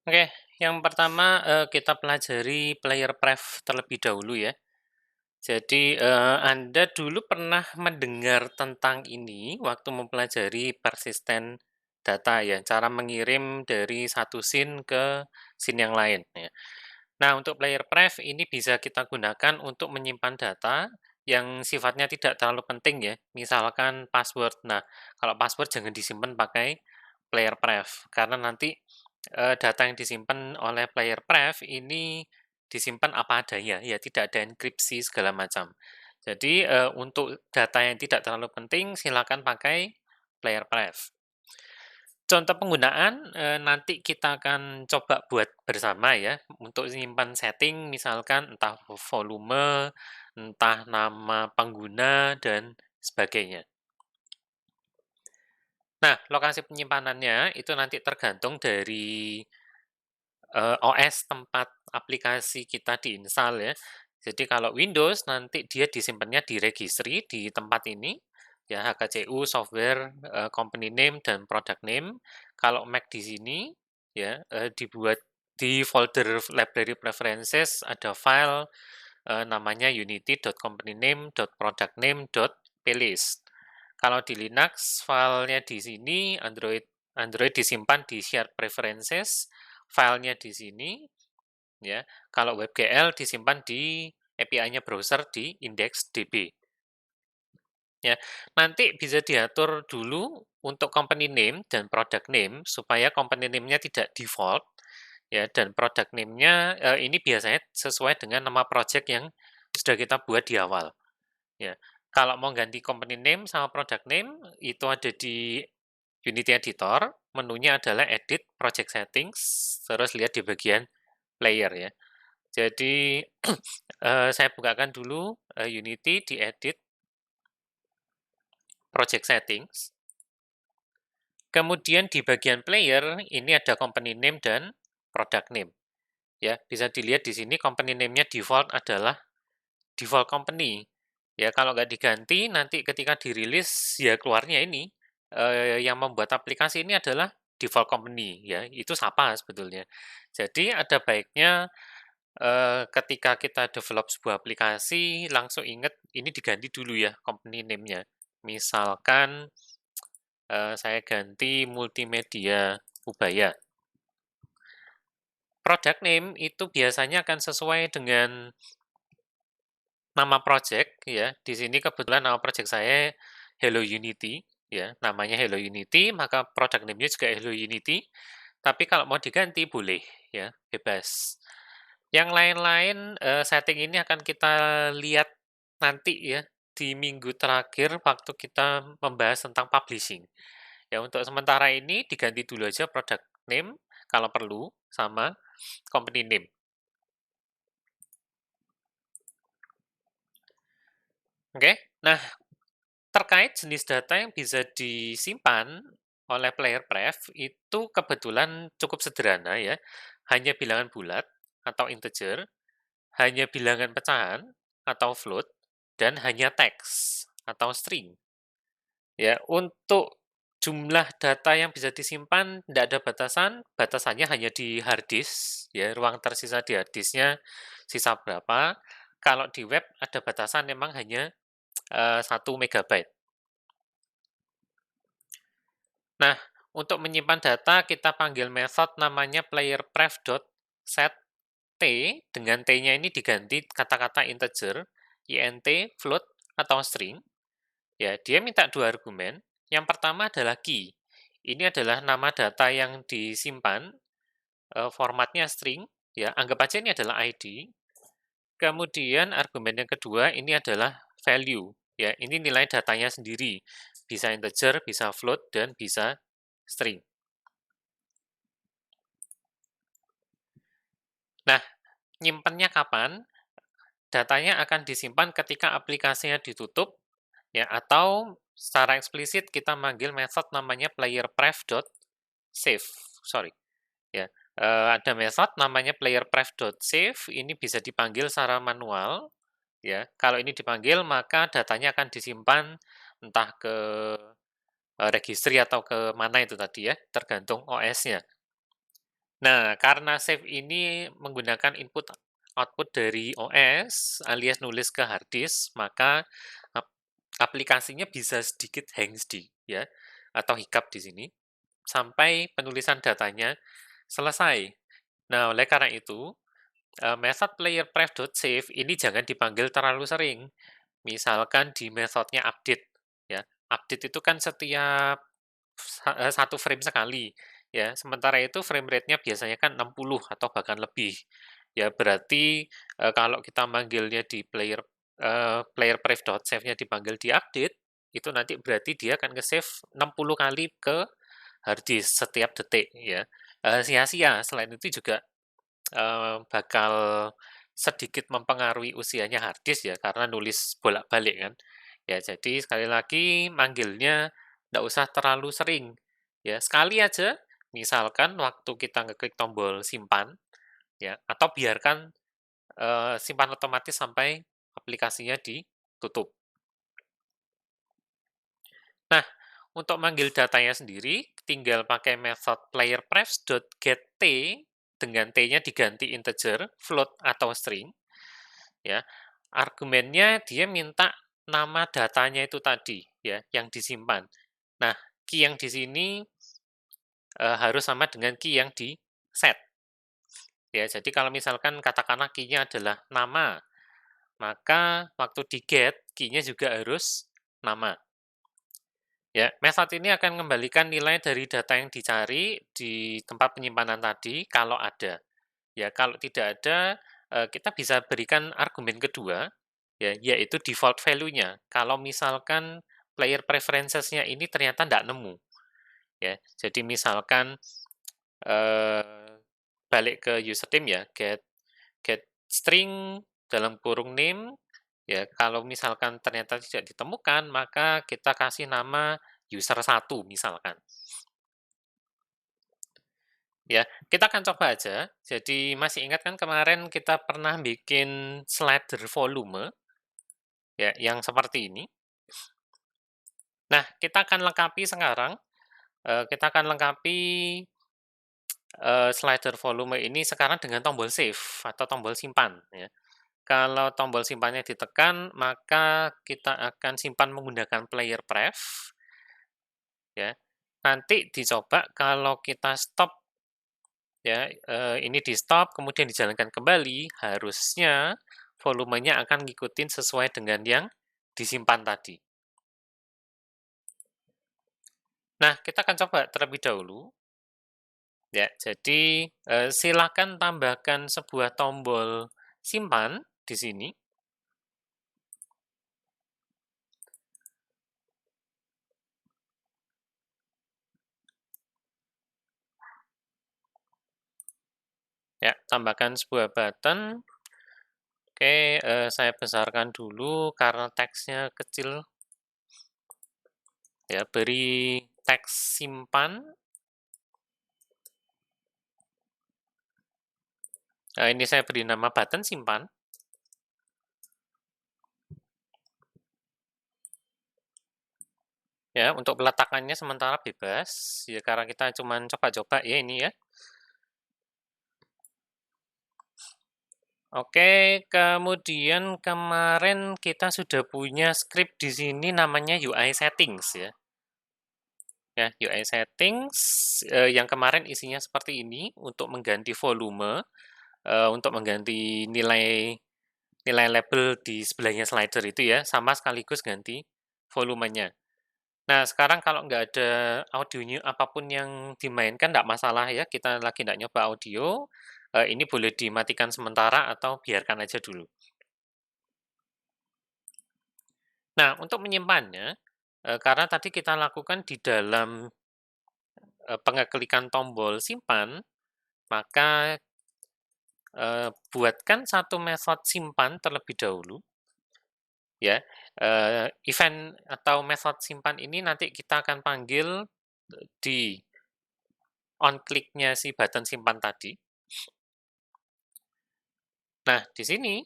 Oke, yang pertama, kita pelajari player pref terlebih dahulu ya. Jadi, Anda dulu pernah mendengar tentang ini waktu mempelajari persisten data ya, cara mengirim dari satu scene ke scene yang lain ya. Nah, untuk player pref ini bisa kita gunakan untuk menyimpan data yang sifatnya tidak terlalu penting ya, misalkan password. Nah, kalau password jangan disimpan pakai player pref, karena nanti, data yang disimpan oleh player pref ini disimpan apa adanya, ya tidak ada enkripsi segala macam. Jadi, untuk data yang tidak terlalu penting silakan pakai player pref. Contoh penggunaan, nanti kita akan coba buat bersama ya, untuk nyimpan setting misalkan entah volume, entah nama pengguna, dan sebagainya. Nah, lokasi penyimpanannya itu nanti tergantung dari, OS tempat aplikasi kita diinstal ya. Jadi kalau Windows nanti dia disimpannya di registry di tempat ini, ya HKCU, software, company name, dan product name. Kalau Mac di sini, ya, dibuat di folder library preferences ada file, namanya unity.companyname.productname.plist. Kalau di Linux, filenya di sini, Android disimpan di shared preferences, filenya di sini, ya. Kalau WebGL disimpan di API-nya browser di index.db. Ya, nanti bisa diatur dulu untuk company name dan product name supaya company name-nya tidak default ya dan product name-nya ini biasanya sesuai dengan nama project yang sudah kita buat di awal. Ya. Kalau mau ganti company name sama product name itu ada di Unity Editor, menunya adalah Edit Project Settings, terus lihat di bagian Player ya. Jadi saya bukakan dulu Unity di Edit Project Settings. Kemudian di bagian player ini ada company name dan product name. Ya, bisa dilihat di sini company name-nya default adalah default company. Ya, kalau nggak diganti nanti ketika dirilis ya keluarnya ini yang membuat aplikasi ini adalah default company ya. Itu SAPA sebetulnya. Jadi ada baiknya ketika kita develop sebuah aplikasi langsung ingat ini diganti dulu ya company name-nya. Misalkan saya ganti multimedia Ubaya. Product name itu biasanya akan sesuai dengan nama project ya. Di sini kebetulan nama project saya Hello Unity ya, namanya Hello Unity, maka product name-nya juga Hello Unity. Tapi kalau mau diganti boleh ya, bebas. Yang lain-lain setting ini akan kita lihat nanti ya di minggu terakhir waktu kita membahas tentang publishing. Ya untuk sementara ini diganti dulu aja product name kalau perlu sama company name. Oke. Nah, terkait jenis data yang bisa disimpan oleh player pref itu kebetulan cukup sederhana ya. Hanya bilangan bulat atau integer, hanya bilangan pecahan atau float, dan hanya teks atau string. Ya, untuk jumlah data yang bisa disimpan tidak ada batasan, batasannya hanya di hard disk, ya, ruang tersisa di hard disknya sisa berapa. Kalau di web ada batasan memang hanya 1 megabyte. Nah, untuk menyimpan data kita panggil method namanya playerpref.set T, dengan T-nya ini diganti kata-kata integer, int, float, atau string. Ya, dia minta dua argumen. Yang pertama adalah key. Ini adalah nama data yang disimpan, formatnya string, ya, anggap aja ini adalah ID. Kemudian argumen yang kedua ini adalah value, ya, ini nilai datanya sendiri. Bisa integer, bisa float, dan bisa string. Nah, nyimpennya kapan? Datanya akan disimpan ketika aplikasinya ditutup, ya, atau secara eksplisit kita manggil method namanya playerpref.save. Sorry, ya. Ada method namanya playerpref.save, ini bisa dipanggil secara manual, ya. Kalau ini dipanggil, maka datanya akan disimpan entah ke registry atau ke mana itu tadi ya, tergantung OS-nya. Nah, karena save ini menggunakan input output dari OS alias nulis ke hard disk, maka aplikasinya bisa sedikit hang ya, atau hiccup di sini sampai penulisan datanya selesai. Nah, oleh karena itu, method playerpref.save ini jangan dipanggil terlalu sering. Misalkan di metodenya update, ya. Update itu kan setiap 1 frame sekali, ya. Sementara itu frame rate-nya biasanya kan 60 atau bahkan lebih. Ya, berarti, kalau kita manggilnya di playerpref.save-nya dipanggil di update, itu nanti berarti dia akan nge-save 60 kali ke hard disk setiap detik, ya. Sia-sia, selain itu juga bakal sedikit mempengaruhi usianya hard disk ya, karena nulis bolak-balik kan. Ya, jadi sekali lagi manggilnya nggak usah terlalu sering. Ya, sekali aja, misalkan waktu kita ngeklik tombol simpan, ya, atau biarkan simpan otomatis sampai aplikasinya ditutup. Nah, untuk manggil datanya sendiri, tinggal pakai method playerprefs.getT dengan T-nya diganti integer, float, atau string. Ya, argumennya dia minta nama datanya itu tadi, ya, yang disimpan. Nah, key yang di sini harus sama dengan key yang di set. Ya, jadi kalau misalkan katakanlah key-nya adalah nama, maka waktu di get, key-nya juga harus nama. Ya, method ini akan mengembalikan nilai dari data yang dicari di tempat penyimpanan tadi kalau ada. Ya, kalau tidak ada, kita bisa berikan argumen kedua, ya, yaitu default value-nya. Kalau misalkan player preferences-nya ini ternyata tidak nemu, ya. Jadi misalkan, balik ke username ya, get get string dalam kurung name, ya, kalau misalkan ternyata tidak ditemukan, maka kita kasih nama user 1 misalkan. Ya, kita akan coba aja. Jadi masih ingat kan kemarin kita pernah bikin slider volume, ya, yang seperti ini. Nah, kita akan lengkapi sekarang, kita akan lengkapi, slider volume ini sekarang dengan tombol save atau tombol simpan, ya. Kalau tombol simpannya ditekan, maka kita akan simpan menggunakan player pref, ya. Nanti dicoba kalau kita stop, ya, ini di-stop, kemudian dijalankan kembali, harusnya volumenya akan ngikutin sesuai dengan yang disimpan tadi. Nah, kita akan coba terlebih dahulu. Ya, jadi, silakan tambahkan sebuah tombol simpan di sini. Ya, tambahkan sebuah button. Oke, saya besarkan dulu karena teksnya kecil. Ya, beri teks simpan. Nah, ini saya beri nama button simpan. Ya, untuk peletakannya sementara bebas. Ya, karena kita cuma coba-coba ya ini ya. Oke, kemudian kemarin kita sudah punya script di sini namanya UI settings ya. Ya, UI settings yang kemarin isinya seperti ini untuk mengganti volume, untuk mengganti nilai label di sebelahnya slider itu ya, sama sekaligus ganti volumenya. Nah, sekarang kalau nggak ada audionya apapun yang dimainkan nggak masalah ya, kita lagi nggak nyoba audio, ini boleh dimatikan sementara atau biarkan aja dulu. Nah, untuk menyimpannya, karena tadi kita lakukan di dalam pengeklikan tombol simpan, maka buatkan satu method simpan terlebih dahulu, ya. Event atau method simpan ini nanti kita akan panggil di on click-nya si button simpan tadi. Nah, di sini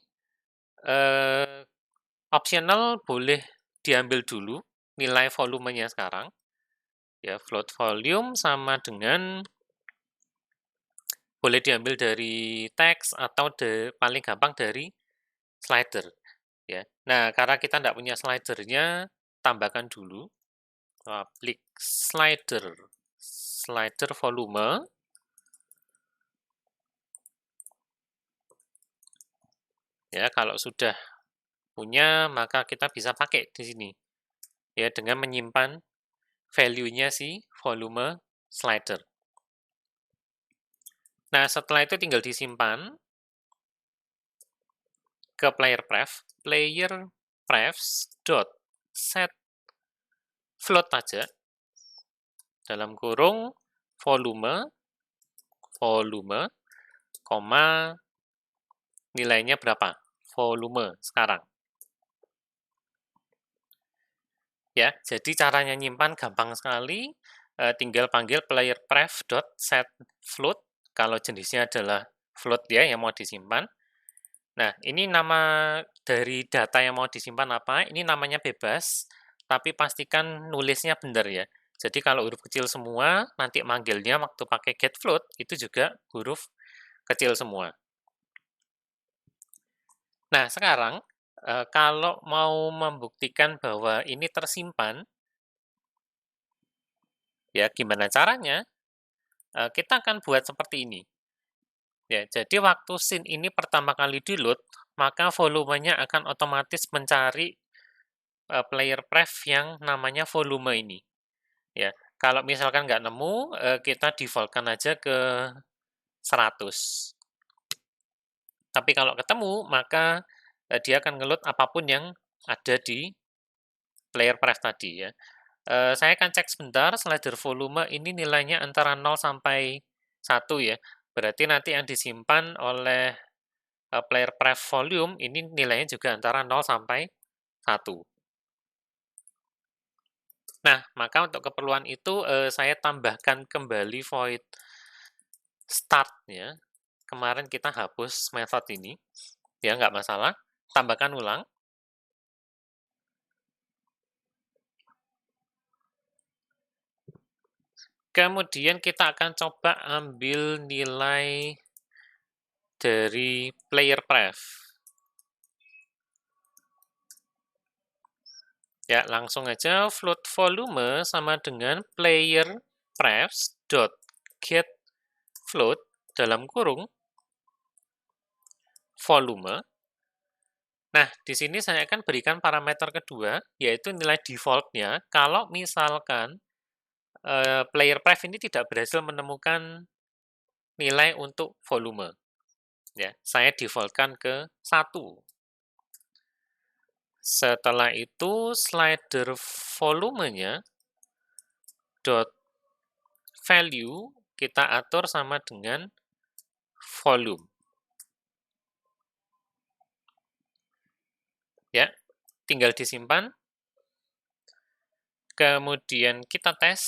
optional boleh diambil dulu nilai volumenya sekarang. Ya, float volume sama dengan boleh diambil dari teks atau paling gampang dari slider, ya. Nah, karena kita nggak punya slidernya, tambahkan dulu, klik slider, slider volume. Ya, kalau sudah punya, maka kita bisa pakai di sini, ya, dengan menyimpan value-nya si volume slider. Nah, setelah itu tinggal disimpan ke player prefs dot set float aja, dalam kurung volume, koma, nilainya berapa? Volume sekarang. Ya, jadi caranya nyimpan gampang sekali, tinggal panggil player pref dot set float, kalau jenisnya adalah float ya yang mau disimpan. Nah, ini nama dari data yang mau disimpan apa, ini namanya bebas, tapi pastikan nulisnya benar ya. Jadi kalau huruf kecil semua, nanti manggilnya waktu pakai get float, itu juga huruf kecil semua. Nah, sekarang kalau mau membuktikan bahwa ini tersimpan, ya gimana caranya? Kita akan buat seperti ini. Ya, jadi waktu scene ini pertama kali di-load, maka volumenya akan otomatis mencari player pref yang namanya volume ini. Ya, kalau misalkan nggak nemu, kita default-kan aja ke 100. Tapi kalau ketemu, maka dia akan nge-load apapun yang ada di player pref tadi ya. Saya akan cek sebentar, slider volume ini nilainya antara 0 sampai 1 ya. Berarti nanti yang disimpan oleh player pref volume ini nilainya juga antara 0 sampai 1. Nah, maka untuk keperluan itu saya tambahkan kembali void start-nya. Kemarin kita hapus method ini, ya nggak masalah. Tambahkan ulang. Kemudian kita akan coba ambil nilai dari player pref. Ya, langsung aja float volume sama dengan player prefs dot get float dalam kurung volume. Nah, di sini saya akan berikan parameter kedua, yaitu nilai default-nya. Kalau misalkan player pref ini tidak berhasil menemukan nilai untuk volume. Ya, saya default-kan ke 1. Setelah itu slider volumenya dot value kita atur sama dengan volume. Ya, tinggal disimpan. Kemudian kita tes.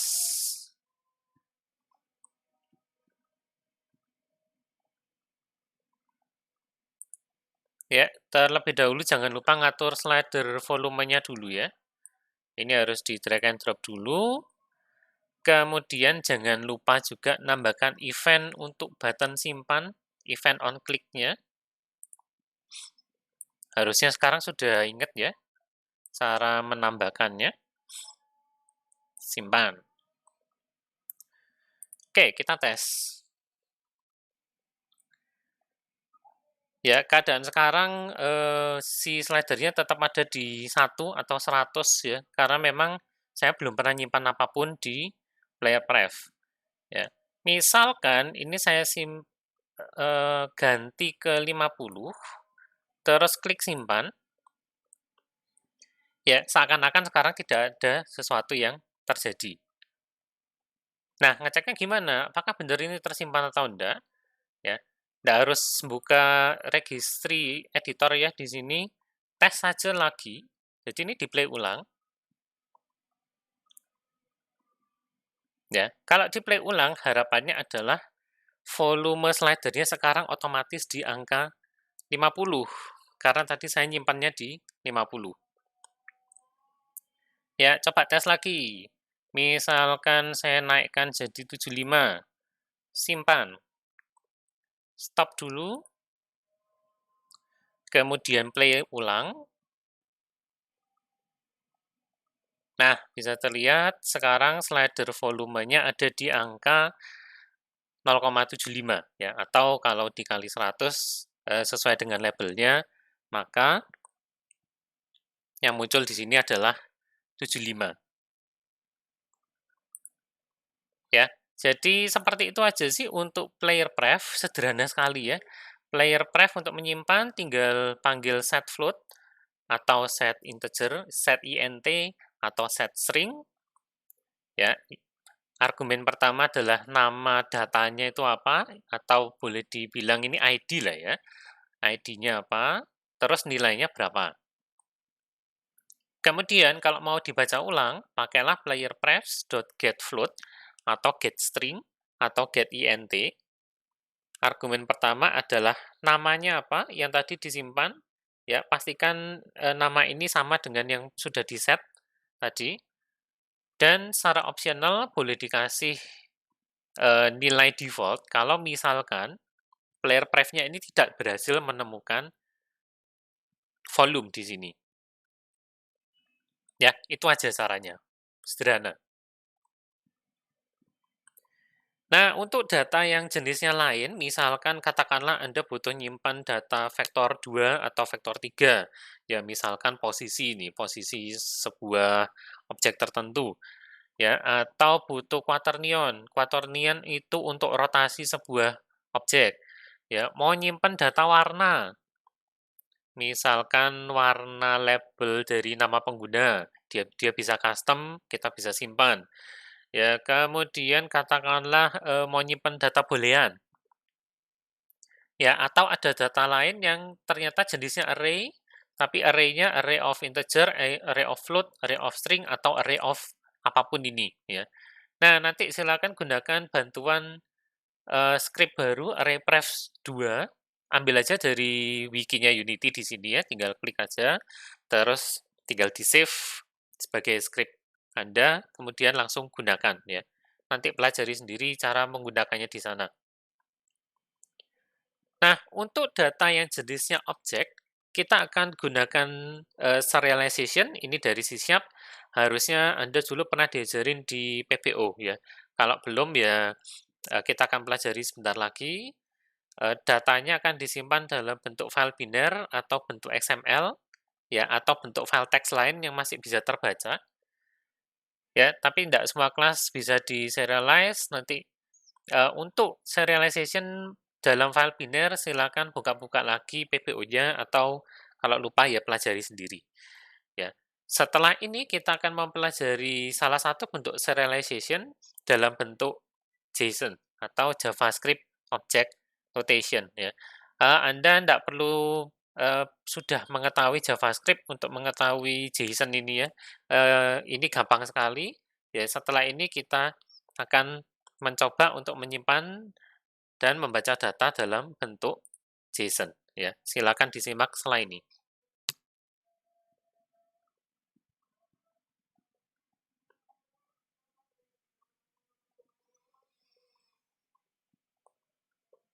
Ya, terlebih dahulu jangan lupa ngatur slider volumenya dulu ya. Ini harus di drag and drop dulu. Kemudian jangan lupa juga nambahkan event untuk button simpan, event on click-nya. Harusnya sekarang sudah ingat ya, cara menambahkannya. Simpan. Oke, kita tes. Ya, keadaan sekarang si slidernya tetap ada di 1 atau 100 ya, karena memang saya belum pernah nyimpan apapun di player pref. Ya. Misalkan ini saya ganti ke 50, terus klik simpan, ya seakan-akan sekarang tidak ada sesuatu yang terjadi. Nah, ngeceknya gimana? Apakah benar ini tersimpan atau enggak? Ya, nggak harus buka registry editor ya di sini, tes saja lagi. Jadi ini di play ulang. Ya, kalau di play ulang harapannya adalah volume slidernya sekarang otomatis di angka 50 karena tadi saya nyimpannya di 50. Ya, coba tes lagi. Misalkan saya naikkan jadi 75. Simpan. Stop dulu, kemudian play ulang. Nah, bisa terlihat sekarang slider volumenya ada di angka 0,75 ya, atau kalau dikali 100 sesuai dengan labelnya, maka yang muncul di sini adalah 75 ya. Jadi seperti itu aja sih untuk player pref, sederhana sekali ya. Player pref untuk menyimpan tinggal panggil set float atau set integer, set int atau set string ya. Argumen pertama adalah nama datanya itu apa, atau boleh dibilang ini ID lah ya. ID-nya apa, terus nilainya berapa. Kemudian kalau mau dibaca ulang, pakailah player prefs.getFloat atau getString atau getInt. Argumen pertama adalah namanya apa yang tadi disimpan. Ya, pastikan nama ini sama dengan yang sudah di-set tadi. Dan secara opsional boleh dikasih nilai default kalau misalkan player pref-nya ini tidak berhasil menemukan volume di sini. Ya, itu aja caranya. Sederhana. Nah, untuk data yang jenisnya lain, misalkan katakanlah Anda butuh nyimpan data vektor 2 atau vektor 3. Ya, misalkan posisi ini, posisi sebuah objek tertentu. Ya, atau butuh quaternion. Quaternion itu untuk rotasi sebuah objek. Ya, mau nyimpan data warna. Misalkan warna label dari nama pengguna, dia bisa custom, kita bisa simpan. Ya, kemudian katakanlah mau nyimpen data boolean. Ya, atau ada data lain yang ternyata jenisnya array, tapi array-nya array of integer, array of float, array of string, atau array of apapun ini. Ya. Nah, nanti silakan gunakan bantuan script baru arrayprefs 2. Ambil aja dari wikinya Unity di sini ya, tinggal klik aja, terus tinggal di-save sebagai script Anda, kemudian langsung gunakan ya. Nanti pelajari sendiri cara menggunakannya di sana. Nah, untuk data yang jenisnya objek, kita akan gunakan serialization, ini dari C#, harusnya Anda dulu pernah diajarin di PPO ya. Kalau belum ya kita akan pelajari sebentar lagi. Datanya akan disimpan dalam bentuk file biner atau bentuk XML, ya, atau bentuk file teks lain yang masih bisa terbaca. Ya, tapi tidak semua kelas bisa di-serialize. Nanti untuk serialization dalam file biner, silakan buka-buka lagi PPO-nya atau kalau lupa ya pelajari sendiri. Ya. Setelah ini kita akan mempelajari salah satu bentuk serialization dalam bentuk JSON atau JavaScript Object Notation ya. Anda tidak perlu sudah mengetahui JavaScript untuk mengetahui JSON ini ya. Ini gampang sekali. Ya, setelah ini kita akan mencoba untuk menyimpan dan membaca data dalam bentuk JSON ya. Silakan disimak setelah ini.